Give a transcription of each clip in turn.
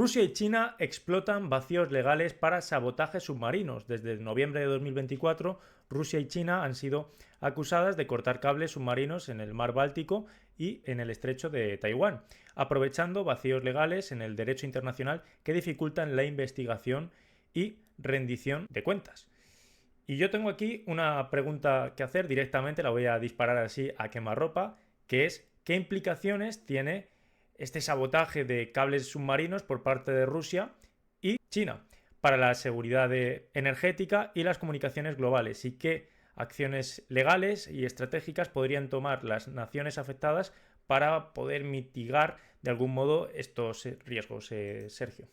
Rusia y China explotan vacíos legales para sabotajes submarinos. Desde noviembre de 2024, Rusia y China han sido acusadas de cortar cables submarinos en el mar Báltico y en el estrecho de Taiwán, aprovechando vacíos legales en el derecho internacional que dificultan la investigación y rendición de cuentas. Y yo tengo aquí una pregunta que hacer directamente, la voy a disparar así a quemarropa, que es ¿qué implicaciones tiene este sabotaje de cables submarinos por parte de Rusia y China para la seguridad energética y las comunicaciones globales? ¿Y qué acciones legales y estratégicas podrían tomar las naciones afectadas para poder mitigar de algún modo estos riesgos, Sergio?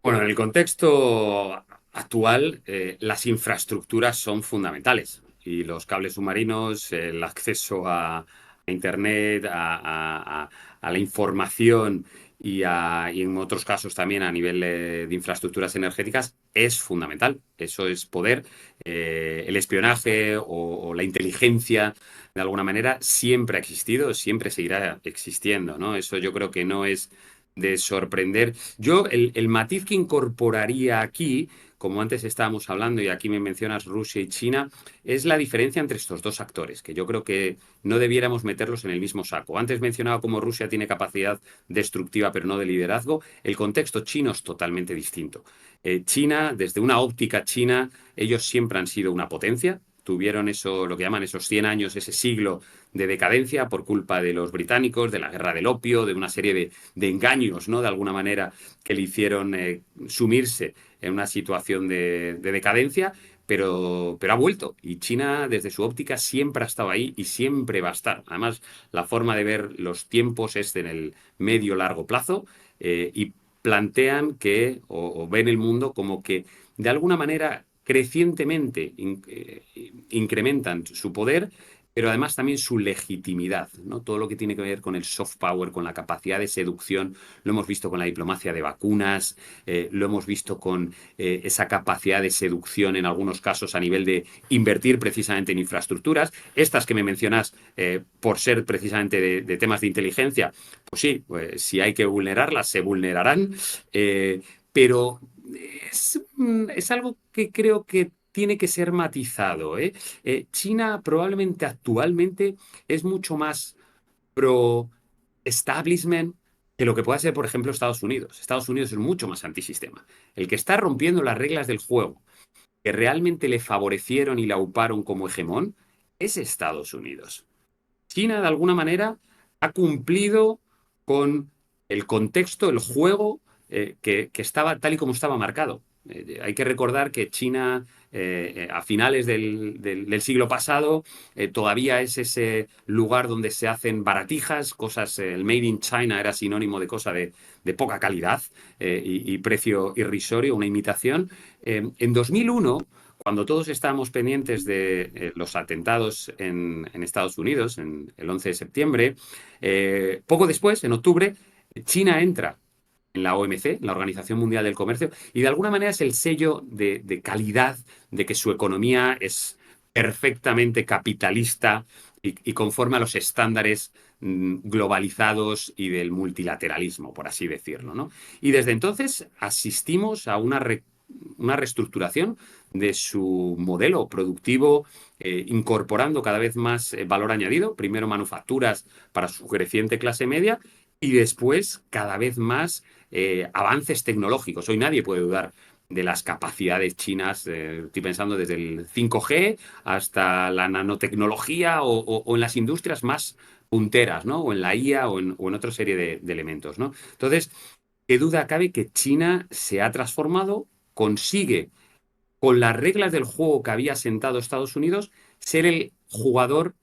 Bueno, en el contexto actual, las infraestructuras son fundamentales y los cables submarinos, el acceso a Internet, a la información y en otros casos también a nivel de infraestructuras energéticas es fundamental. Eso es poder. El espionaje o la inteligencia, de alguna manera, siempre ha existido, siempre seguirá existiendo, ¿no? Eso yo creo que no es de sorprender. Yo, el matiz que incorporaría aquí, como antes estábamos hablando, y aquí me mencionas Rusia y China, es la diferencia entre estos dos actores, que yo creo que no debiéramos meterlos en el mismo saco. Antes mencionaba cómo Rusia tiene capacidad destructiva, pero no de liderazgo. El contexto chino es totalmente distinto. China, desde una óptica china, ellos siempre han sido una potencia. Tuvieron eso, lo que llaman esos 100 años, ese siglo de decadencia por culpa de los británicos, de la guerra del opio, de una serie de engaños, ¿no? De alguna manera, que le hicieron sumirse en una situación de decadencia, pero ha vuelto. Y China, desde su óptica, siempre ha estado ahí y siempre va a estar. Además, la forma de ver los tiempos es en el medio-largo plazo y plantean que, o ven el mundo como que, de alguna manera, crecientemente incrementan su poder, pero además también su legitimidad, ¿no? Todo lo que tiene que ver con el soft power, con la capacidad de seducción, lo hemos visto con la diplomacia de vacunas, lo hemos visto con esa capacidad de seducción en algunos casos a nivel de invertir precisamente en infraestructuras. Estas que me mencionas, por ser precisamente de temas de inteligencia, pues sí, pues, si hay que vulnerarlas, se vulnerarán, pero es algo que creo que tiene que ser matizado, ¿eh? China probablemente actualmente es mucho más pro-establishment que lo que pueda ser, por ejemplo, Estados Unidos. Estados Unidos es mucho más antisistema. El que está rompiendo las reglas del juego, que realmente le favorecieron y le auparon como hegemón, es Estados Unidos. China, de alguna manera, ha cumplido con el contexto, el juego que estaba tal y como estaba marcado. Hay que recordar que China, a finales del siglo pasado, todavía es ese lugar donde se hacen baratijas, cosas, el Made in China era sinónimo de cosa de poca calidad y precio irrisorio, una imitación. En 2001, cuando todos estábamos pendientes de los atentados en Estados Unidos, en el 11 de septiembre, poco después, en octubre, China entra en la OMC, la Organización Mundial del Comercio, y de alguna manera es el sello de calidad de que su economía es perfectamente capitalista y conforme a los estándares globalizados y del multilateralismo, por así decirlo, ¿no? Y desde entonces asistimos a una reestructuración de su modelo productivo, incorporando cada vez más valor añadido, primero manufacturas para su creciente clase media y después cada vez más avances tecnológicos. Hoy nadie puede dudar de las capacidades chinas, estoy pensando desde el 5G hasta la nanotecnología o en las industrias más punteras, ¿no? O en la IA o en otra serie de elementos, ¿no? Entonces, qué duda cabe que China se ha transformado, consigue con las reglas del juego que había sentado Estados Unidos, ser el jugador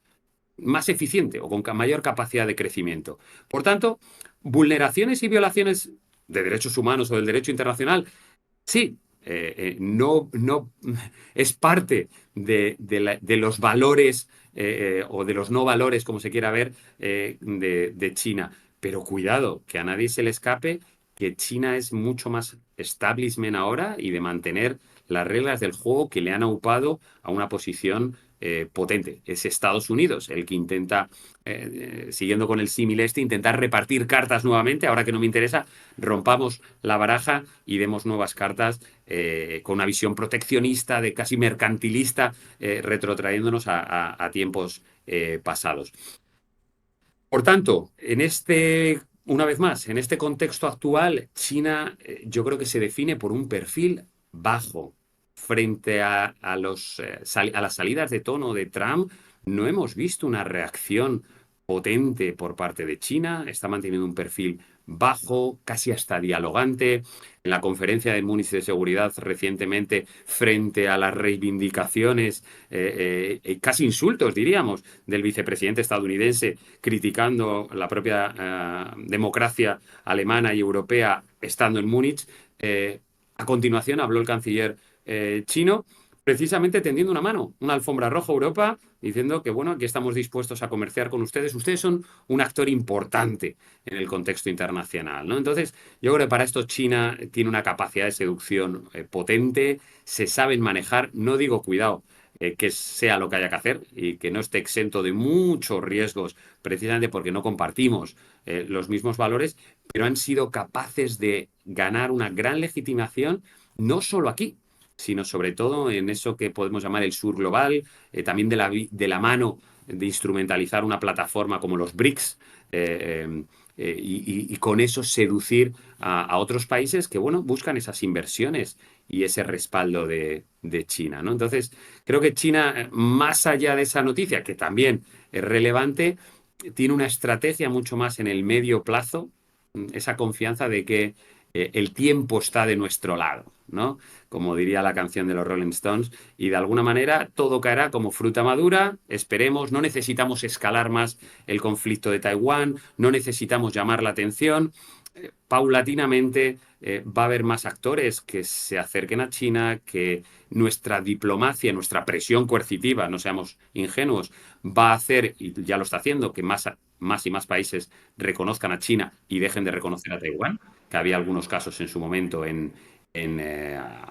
más eficiente o con mayor capacidad de crecimiento. Por tanto, vulneraciones y violaciones de derechos humanos o del derecho internacional, sí, no es parte de los valores o de los no valores, como se quiera ver, de China. Pero cuidado, que a nadie se le escape que China es mucho más establishment ahora y de mantener las reglas del juego que le han aupado a una posición potente. Es Estados Unidos el que intenta, siguiendo con el símil intentar repartir cartas nuevamente. Ahora que no me interesa, rompamos la baraja y demos nuevas cartas con una visión proteccionista, de casi mercantilista, retrotrayéndonos a tiempos pasados. Por tanto, una vez más, en este contexto actual, China yo creo que se define por un perfil bajo frente a las salidas de tono de Trump. No hemos visto una reacción potente por parte de China. Está manteniendo un perfil bajo, casi hasta dialogante. En la conferencia de Múnich de seguridad recientemente, frente a las reivindicaciones, casi insultos, diríamos, del vicepresidente estadounidense, criticando la propia democracia alemana y europea estando en Múnich. A continuación habló el canciller chino, precisamente tendiendo una mano, una alfombra roja a Europa, diciendo que, bueno, aquí estamos dispuestos a comerciar con ustedes. Ustedes son un actor importante en el contexto internacional, ¿no? Entonces, yo creo que para esto China tiene una capacidad de seducción potente, se saben manejar, no digo cuidado, que sea lo que haya que hacer y que no esté exento de muchos riesgos, precisamente porque no compartimos los mismos valores, pero han sido capaces de ganar una gran legitimación, no solo aquí, sino sobre todo en eso que podemos llamar el sur global, también de la mano de instrumentalizar una plataforma como los BRICS, y con eso seducir a otros países que, bueno, buscan esas inversiones y ese respaldo de China, ¿no? Entonces, creo que China, más allá de esa noticia, que también es relevante, tiene una estrategia mucho más en el medio plazo, esa confianza de que el tiempo está de nuestro lado, ¿no? Como diría la canción de los Rolling Stones, y de alguna manera todo caerá como fruta madura. Esperemos, no necesitamos escalar más el conflicto de Taiwán, no necesitamos llamar la atención. Paulatinamente va a haber más actores que se acerquen a China, que nuestra diplomacia, nuestra presión coercitiva, no seamos ingenuos, va a hacer, y ya lo está haciendo, que más y más países reconozcan a China y dejen de reconocer a Taiwán, que había algunos casos en su momento en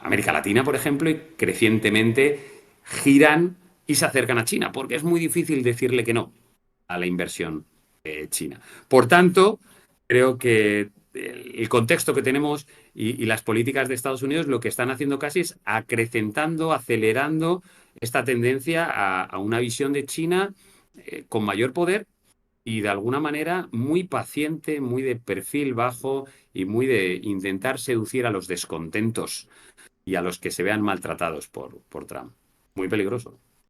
América Latina, por ejemplo, y crecientemente giran y se acercan a China, porque es muy difícil decirle que no a la inversión china. Por tanto, creo que el contexto que tenemos y las políticas de Estados Unidos lo que están haciendo casi es acrecentando, acelerando esta tendencia a una visión de China con mayor poder y de alguna manera muy paciente, muy de perfil bajo y muy de intentar seducir a los descontentos y a los que se vean maltratados por Trump. Muy peligroso.